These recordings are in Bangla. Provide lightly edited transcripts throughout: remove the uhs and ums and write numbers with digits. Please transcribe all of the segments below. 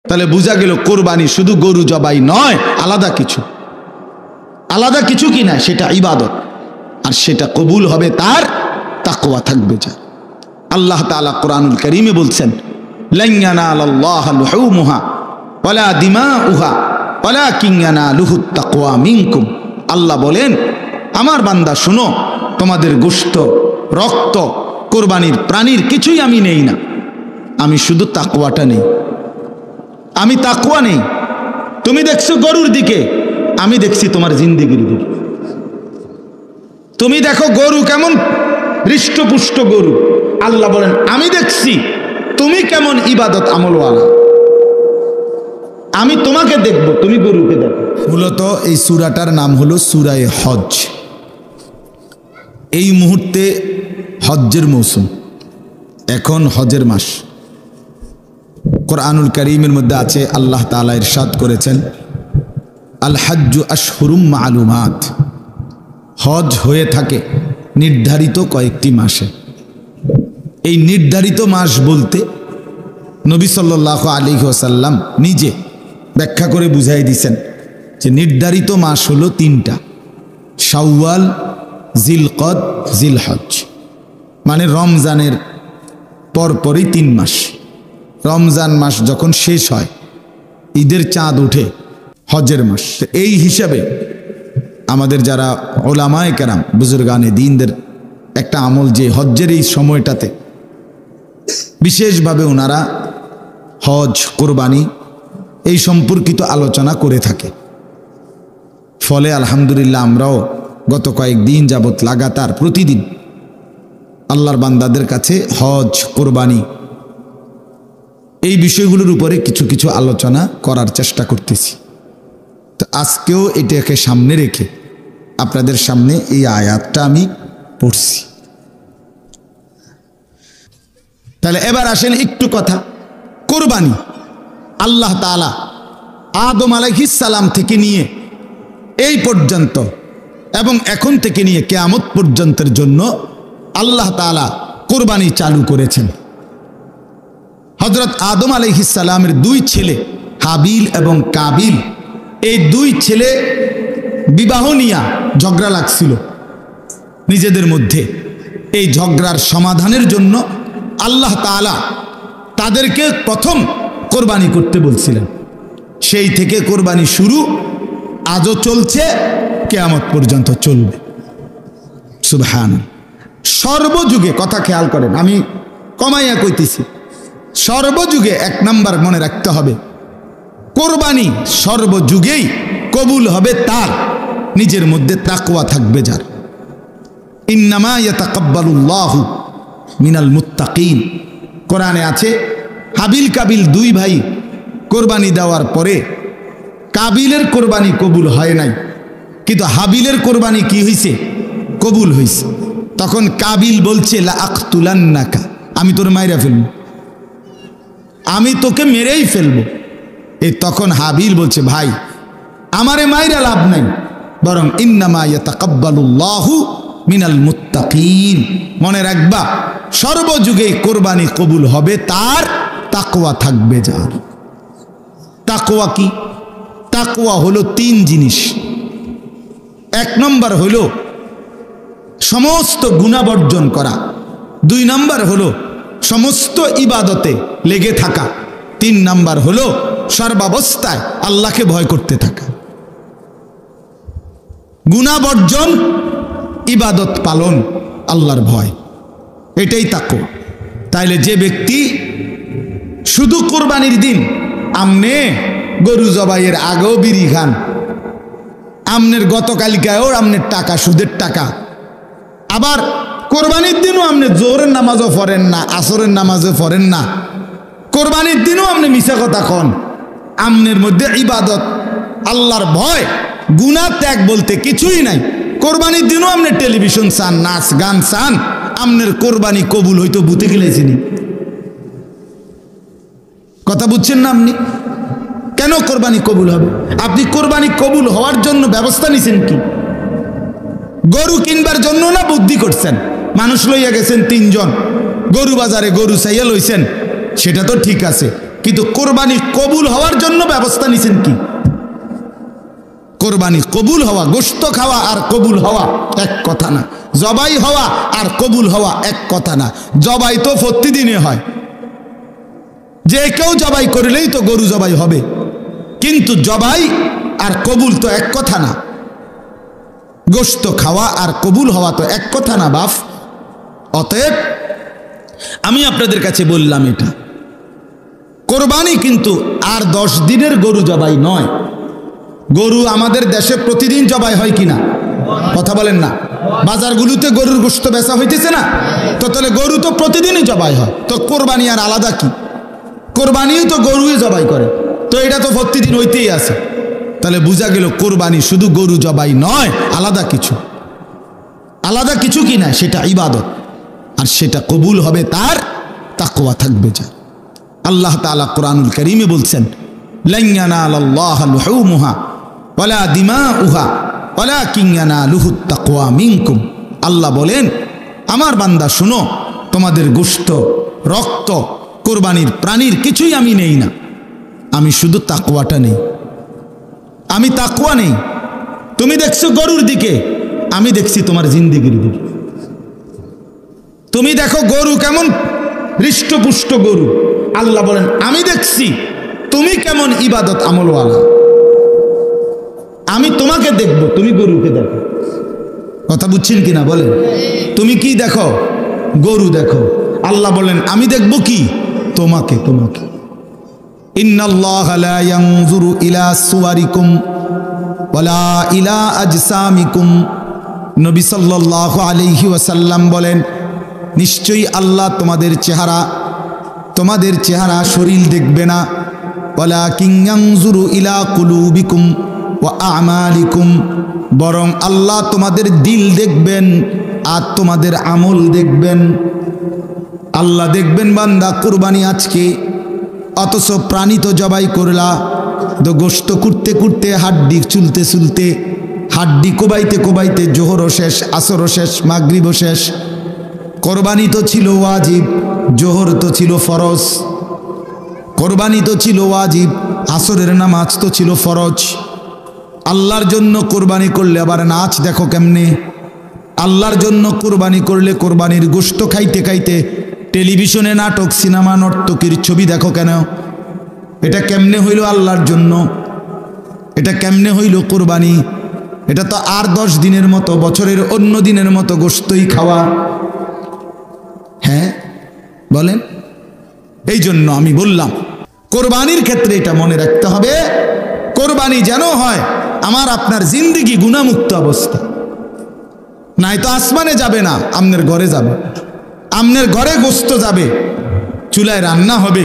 তাহলে বোঝা গেল কোরবানি শুধু গরু জবাই নয়, আলাদা কিছু কি না, সেটা ইবাদত। আর সেটা কবুল হবে তার তাকওয়া থাকবে যা। আল্লাহ তাআলা কোরআনুল কারীমে বলছেন, লান ইয়ানালাল্লাহা লুহুমুহা ওয়ালা দিমাউহা ওয়ালাকিন ইয়ানালুহুত তাকওয়া মিনকুম। আল্লাহ বলেন, আমার বান্দা শুনো, তোমাদের গোশত, রক্ত, কোরবানির প্রাণীর কিছুই আমি নেই না, আমি শুধু তাকওয়াটা নেই। আমি তাকওয়া নেই। তুমি দেখছো গরুর দিকে, আমি দেখছি তোমার জিন্দেগির দিকে। তুমি দেখো গরু কেমন হৃষ্টপুষ্ট গরু, আল্লাহ বলেন আমি দেখছি তুমি কেমন ইবাদত আমলওয়ালা, আমি তোমাকে দেখব, তুমি গরুকে দেখো। মূলত এই সূরাটার নাম হলো সূরায়ে হজ। এই মুহূর্তে হজ্জের মৌসুম, এখন হজের মাস। কোরআনুল কারীমের মধ্যে আছে, আল্লাহ তাআলা ইরশাদ করেছেন, আল হাজ্জু আশহুরুম মালুমাত। হজ হয়ে থাকে নির্ধারিত কয়েকটি মাসে। এই নির্ধারিত মাস বলতে নবী সাল্লাল্লাহু আলাইহি ওয়াসাল্লাম নিজে ব্যাখ্যা করে বুঝাই দিয়েছেন যে নির্ধারিত মাস হলো তিনটা, শাওয়াল, জিলকদ, জিলহজ। মানে রমজানের পরপরই 3 মাস। রমজান মাস যখন শেষ হয়, ঈদের চাঁদ উঠে, হজের মাস। এই হিসাবে আমাদের যারা ওলামায়ে কেরাম, বুজুর্গানে দ্বীনদের একটা আমল যে হজ্জের এই সময়টাতে বিশেষভাবে ওনারা হজ, কোরবানি এই সম্পর্কিত আলোচনা করে থাকে। ফলে আলহামদুলিল্লাহ আমরাও গত কয়েকদিন যাবৎ লাগাতার প্রতিদিন আল্লাহর বান্দাদের কাছে হজ, কোরবানি এই বিষয়গুলোর উপরে কিছু কিছু আলোচনা করার চেষ্টা করতেছি। তো আজকেও এটাকে সামনে রেখে আপনাদের সামনে এই আয়াতটা আমি পড়ছি। তাহলে এবার আসেন একটু কথা, কোরবানি আল্লাহ তাআলা আদম আলাইহিস সালাম থেকে নিয়ে এই পর্যন্ত এবং এখন থেকে নিয়ে কিয়ামত পর্যন্তের জন্য আল্লাহ তাআলা কোরবানি চালু করেছেন। হযরত আদম আলাইহিস সালামের 2 ছেলে হাবিল এবং কাবিল, এই 2 ছেলে বিবাহ নিয়ে ঝগড়া লাগছিল নিজেদের মধ্যে। এই ঝগড়ার সমাধানের জন্য আল্লাহ তাআলা তাদেরকে প্রথম কোরবানি করতে বলছিলেন। সেই থেকে কোরবানি শুরু, আজও চলছে, কিয়ামত পর্যন্ত চলবে। সুবহানাল্লাহ। সর্বযুগে, কথা খেয়াল করেন, আমি কমাইয়া কইতেছি, সর্বযুগে 1 নাম্বার মনে রাখতে হবে, কোরবানি সর্বযুগেই কবুল হবে তার নিজের মধ্যে তাকওয়া থাকবে যার। ইন্নামা ইয়াতাকাব্বালুল্লাহু মিনাল মুত্তাকিন। কোরআনে আছে, হাবিল কাবিল 2 ভাই কোরবানি দেওয়ার পরে কাবিলের কোরবানি কবুল হয় নাই, কিন্তু হাবিলের কোরবানি কি হয়েছে? কবুল হয়েছে। তখন কাবিল বলছে, লা আকতুলান্নাকা, আমি তোর মাইরা ফেলবো, আমি তোকে মেরেই ফেলবো। এই তখন হাবিল বলছে, ভাই আমারে মাইরা লাভ নাই, বরং ইন্নামা ইয়াতাকাব্বালুল্লাহু মিনাল মুত্তাকিন। মনে রাখবা, সর্বযুগে কোরবানি কবুল হবে তার তাকওয়া থাকবে যার। তাকওয়া কি? তাকওয়া হলো 3 জিনিস। 1 নম্বর হলো সমস্ত গুনাহ বর্জন করা, 2 নম্বর হলো সমস্ত ইবাদতে লেগে থাকা, 3 নম্বর হলো সর্বাবস্থায় আল্লাহকে ভয় করতে থাকা। গুনাহ বর্জন, ইবাদত পালন, আল্লাহর ভয়, এটাই তাকওয়া। তাইলে যে ব্যক্তি শুধু কোরবানির দিন আমনে গরু জবাইয়ের আগেও বিড়ি খান, আমনের গতকালকায়ও আমনের টাকা সুদের টাকা, আবার কোরবানির দিনও আপনি জোহরের নামাজও পড়েন না, আসরের নামাজও পড়েন না, কোরবানির দিনও আপনি মিছা কথা কন, আমনের মধ্যে ইবাদত, আল্লাহর ভয়, গুনাহ ত্যাগ বলতে কিছুই নাই, কোরবানির দিনও আপনি টেলিভিশন চান, নাচ গান চান, আমনের কোরবানি কবুল হইতো বুতে গেলেছিনি। কথা বুঝছেন না আপনি? কেন কোরবানি কবুল হবে? আপনি কোরবানি কবুল হওয়ার জন্য ব্যবস্থা নিছেন কি? গরু কিনবার জন্য না বুদ্ধি করছেন? মানুষ লইয়া গেছেন 3 জন, গরু বাজারে গরু চাইয়া লইছেন, সেটা তো ঠিক আছে, কিন্তু কোরবানি কবুল হওয়ার জন্য ব্যবস্থা নিছেন কি? কোরবানি কবুল হওয়া, গোশত খাওয়া আর কবুল হওয়া এক কথা না। জবাই হওয়া আর কবুল হওয়া এক কথা না। জবাই তো প্রতিদিনে হয়, যে কেউ জবাই করলেই তো গরু জবাই হবে, কিন্তু জবাই আর কবুল তো এক কথা না। গোশত খাওয়া আর কবুল হওয়া তো এক কথা না বাপ। অতএব আমি আপনাদের কাছে বললাম, এটা কোরবানি কিন্তু আর 10 দিনের গরু জবাই নয়। গরু আমাদের দেশে প্রতিদিন জবাই হয় কিনা কথা বলেন না? বাজারগুলোতে গরুর গোশত বেচা হইতেছে না? তো তাহলে গরু তো প্রতিদিনই জবাই হয়, তো কোরবানি আর আলাদা কি? কোরবানিও তো গরুই জবাই করে, তো এটা তো প্রতিদিন হইতেই আছে। তাহলে বোঝা গেল কোরবানি শুধু গরু জবাই নয়, আলাদা কিছু। আলাদা কিছু কি না, সেটা ইবাদত, আর সেটা কবুল হবে তার তাকওয়া থাকবে যা। আল্লাহ তাআলা কোরআনুল কারীমে বলছেন, লান ইয়ানালাল্লাহা লুহুমুহা ওয়ালা দিমাউহা ওয়ালাকিন ইয়ানালুহুত তাকওয়া মিনকুম। আল্লাহ বলেন, আমার বান্দা শুনো, তোমাদের গোশত, রক্ত, কোরবানির প্রাণীর কিছুই আমি নেই না, আমি শুধু তাকওয়াটা নেই। আমি তাকওয়া নেই। তুমি দেখছো গরুর দিকে, আমি দেখছি তোমার জিন্দেগির দিকে। তুমি দেখো গরু কেমন হৃষ্টপুষ্ট গরু, আল্লাহ বলেন আমি দেখছি তুমি কেমন ইবাদত আমলওয়ালা। আমি তোমাকে দেখবো, তুমি গরুকে দেখো। কথা বুঝছেন কিনা বলেন? তুমি কি দেখো? গরু দেখো। আল্লাহ বলেন আমি দেখবো কি? তোমাকে। তোমাকে ইন্নাল্লাহা লা ইয়ানজুরু ইলা সুওয়ারিকুম ওয়ালা ইলা আজসামিকুম। নবী সাল্লাল্লাহু আলাইহি ওয়াসাল্লাম বলেন, নিশ্চয়ই আল্লাহ তোমাদের চেহারা শরীর দেখবে না, ওয়ালাকিন ইয়ানজুরু ইলা কুলুবিকুম ওয়া আমালিকুম, বরং আল্লাহ তোমাদের দিল দেখবেন আর তোমাদের আমল দেখবেন। আল্লাহ দেখবেন বান্দা কুরবানি আজকে, অথচ প্রাণী তো জবাই করলা, তো গোশত কুটতে কুটতে, হাড্ডি চুলতে চুলতে, হাড্ডি কোবাইতে কোবাইতে জোহরও শেষ, আসরও শেষ, মাগরিবও শেষ। কোরবানি তো ছিল ওয়াজিব, জোহর তো ছিল ফরজ। কোরবানি তো ছিল ওয়াজিব, আসরের নামাজ তো ছিল ফরজ। আল্লাহর জন্য কোরবানি করলে আবার নাচ দেখো কেমনে। আল্লাহর জন্য কোরবানি করলে কোরবানির গোশত খাইতে খাইতে টেলিভিশনে নাটক, সিনেমা, নর্তকীর ছবি দেখো কেন? এটা কেমনে হইল আল্লাহর জন্য? এটা কেমনে হইল কোরবানি? এটা তো আর 10 দিনের মতো, বছরের অন্য দিনের মতো গোশতই খাওয়া। হ্যাঁ বলেন? এই জন্য আমি বললাম কোরবানির ক্ষেত্রে এটা মনে রাখতে হবে, কোরবানি যেন হয় আমার আপনার জিন্দেগি গুনাহমুক্ত অবস্থা। নাই তো আসমানে যাবে না, আমনের ঘরে যাবে। আমনের ঘরে গোশত যাবে, চুলায় রান্না হবে,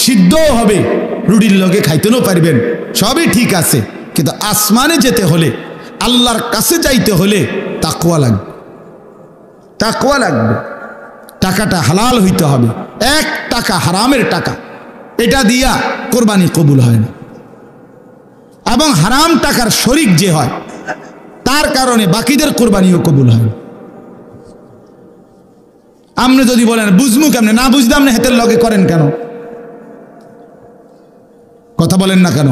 সিদ্ধও হবে, রুটির লগে খাইতেও পারবেন, সবই ঠিক আছে। কিন্তু আসমানে যেতে হলে, আল্লাহর কাছে যাইতে হলে তাকওয়া লাগবে। তাকওয়া লাগবে। টাকাটা হালাল হইতে হবে। 1 টাকা হারামের টাকা, এটা দিয়া কোরবানি কবুল হয় না। এবং হারাম টাকার শরিক যে হয়, তার কারণে বাকিদের কোরবানিও কবুল হয় না। আপনি যদি বলেন বুঝমু কেমনে, না বুঝলে আপনি হাতের লগে করেন কেন? কথা বলেন না কেন?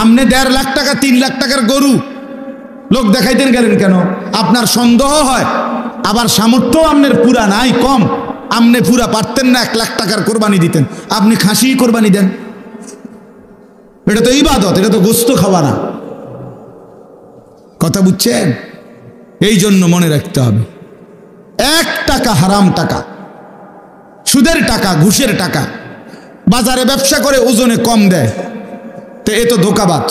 আপনি 1.5 লাখ টাকা 3 লাখ টাকার গরু লোক দেখাইতেন গেলেন কেন? আপনার সন্দেহ হয়, আবার সামর্থ্য আপনার পুরা নাই, কম। আপনি পুরা পারতেন না 1 লাখ টাকার কোরবানি দিতেন, আপনি খাসি কোরবানি দেন। এটা তো ইবাদত, এটা তো গোশত খাওয়া না। কথা বুঝছেন? এই জন্য মনে রাখতে হবে, 1 টাকা হারাম টাকা, সুদের টাকা, ঘুষের টাকা, বাজারে ব্যবসা করে ওজনে কম দেয়, তো এ তো ধোঁকাবাজ।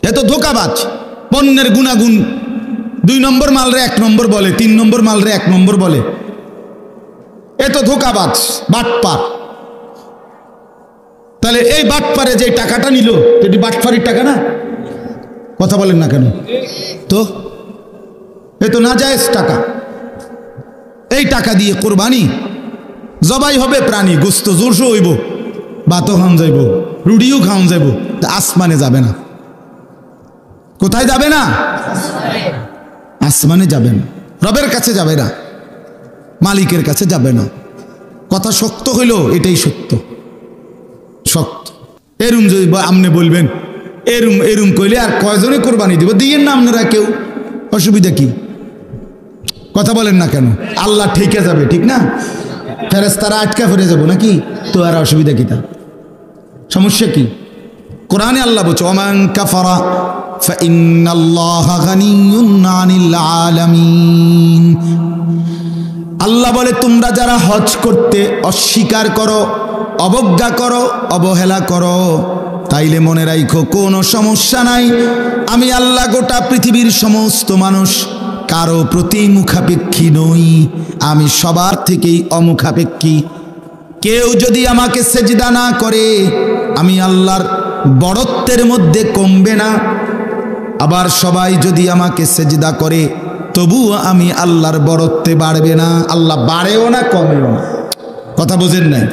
এ তো ধোঁকাবাজ। পণ্যের গুণাগুণ 2 নম্বর মালরে 1 নম্বর বলে, 3 নম্বর মালরে 1 নম্বর বলে। এ তো ধোঁকাবাজ, বাটপার। তাহলে এই বাটপারে যে টাকাটা নিল, এটি বাটপারির টাকা না? কথা বলেন না কেন? তো এ তো নাজায়েজ টাকা। এই টাকা দিয়ে কোরবানি জবাই হবে প্রাণী, গোশত জোরসো হইব, ভাতও খাওয়ান যাইব, রুটিও খাওয়ান যাইব, তা আসমানে যাবে না। কোথায় যাবে না? আসমানে যাবে না, রবের কাছে যাবে না, মালিকের কাছে যাবে না। কথা শক্ত হইল, এটাই সত্য। শক্ত। এরম যদি আপনি বলবেন এরম এরম কইলে আর কয়জনে কোরবানি দিব, দিয়েন না আপনারা কেউ, অসুবিধা কি? কথা বলেন না কেন? আল্লাহ ঠিকে যাবে, ঠিক না? ফেরেশতারা আটকা ফিরে যাবো নাকি? তো আর অসুবিধা কি? তার সমস্যা কি? কোরআনে আল্লাহ বলছে ওমান কাফারা ফাইন্নাল্লাহা গানিয়্যুন আনিল আলামিন। আল্লাহ বলে তোমরা যারা হজ করতে অস্বীকার করো, অবজ্ঞা করো, অবহেলা করো, তাইলে মনে রাখো কোনো সমস্যা নাই, আমি আল্লাহ গোটা পৃথিবীর সমস্ত মানুষ কারো প্রতি মুখাপেক্ষী নই, আমি সবার থেকেই অমুখাপেক্ষী। কেউ যদি আমাকে সেজদা না করে আমি আল্লাহর বড়ত্বের মধ্যে কমবে না, আবার সবাই যদি আমাকে সেজদা করে তবুও আমি আল্লাহর বড়ত্বে বাড়বে না, আল্লাহ বাড়েও না কমেও না। কথা বোঝেন নাই?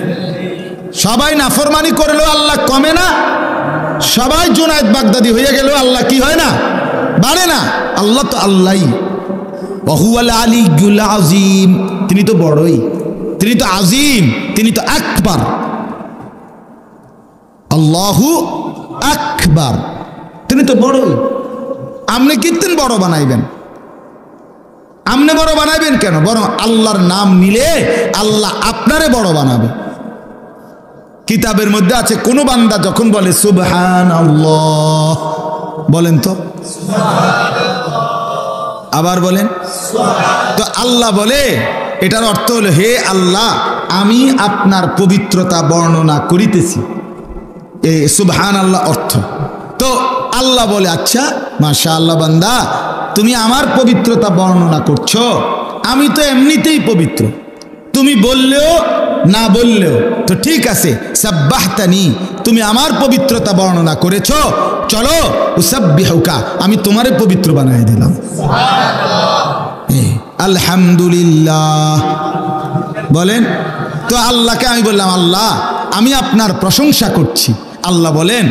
সবাই নাফরমানি করলেও আল্লাহ কমে না, সবাই জুনায়েদ বাগদাদি হয়ে গেলেও আল্লাহ কি হয় না? বাড়ে না। আল্লাহ তো আল্লাহই, ওয়াহুয়াল আলিয়্যুল আযীম, তিনি তো বড়ই, তিনি তো আজিম, তিনি তো আকবার। আল্লাহু আকবার, তিনি তো বড়ই। আপনি কীর্তন বড় বানাইবেন? আপনি বড় বানাইবেন কেন? বরং আল্লাহর নাম নিলে আল্লাহ আপনারে বড় বানাবে। কিতাবের মধ্যে আছে কোন বান্দা যখন বলে সুবহানাল্লাহ, বলেন তো আবার বলেন, তো আল্লাহ বলে এটার অর্থ হলো হে আল্লাহ আমি আপনার পবিত্রতা বর্ণনা করিতেছি, এই সুবহানাল্লাহ অর্থ। তো আল্লাহ বলে আচ্ছা মাশাআল্লাহ বান্দা তুমি আমার পবিত্রতা বর্ণনা করছো, আমি তো এমনিতেই পবিত্র, তুমি বললেও না বললেও তো ঠিক আছে, সাব্বাহতানি, তুমি আমার পবিত্রতা বর্ণনা করেছো, চলো উসাব্বিহুকা, আমি তোমারে পবিত্র বানাই দিলাম। আলহামদুলিল্লাহ বলেন তো। আল্লাহকে আমি বললাম আল্লাহ আমি আপনার প্রশংসা করছি। আল্লাহ বলেন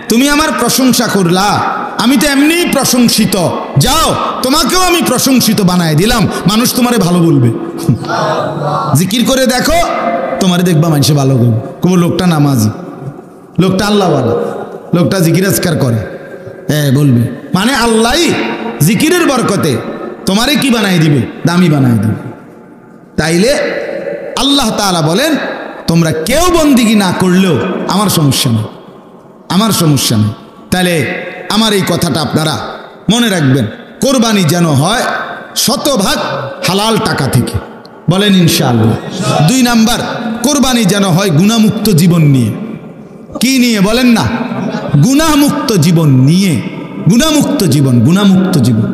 তুমি আমার প্রশংসা করলা, আমি তো এমনি প্রশংসিত, যাও তোমাকেও আমি প্রশংসিত বানায় দিলাম, মানুষ তোমারে ভালো বলবে। জিকির করে দেখো, তোমারে দেখবা মানুষে ভালো বলবে, কোনো লোকটা নামাজি, লোকটা আল্লাহওয়ালা, লোকটা জিকির আজকার করে, হ্যাঁ বলবে, মানে আল্লাহ জিকিরের বরকতে তোমারে কি বানাই দিবে? দামি বানাই দিবে। তাইলে আল্লাহ তাআলা বলেন তোমরা কেউ বন্দিগি না করলেও আমার সমস্যা নেই, আমার সমস্যা নেই। তাহলে আমার এই কথাটা আপনারা মনে রাখবেন, কোরবানি যেন হয় শতভাগ হালাল টাকা থেকে, বলেন ইনশাআল্লাহ। 2 নাম্বার, কোরবানি যেন হয় গুনাহমুক্ত জীবন নিয়ে। কি নিয়ে বলেন না? গুনাহমুক্ত জীবন নিয়ে। গুনাহমুক্ত জীবন, গুনাহমুক্ত জীবন,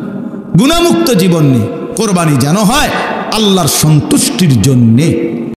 গুনাহমুক্ত জীবন নিয়ে কোরবানি যেন হয় আল্লাহর সন্তুষ্টির জন্যে।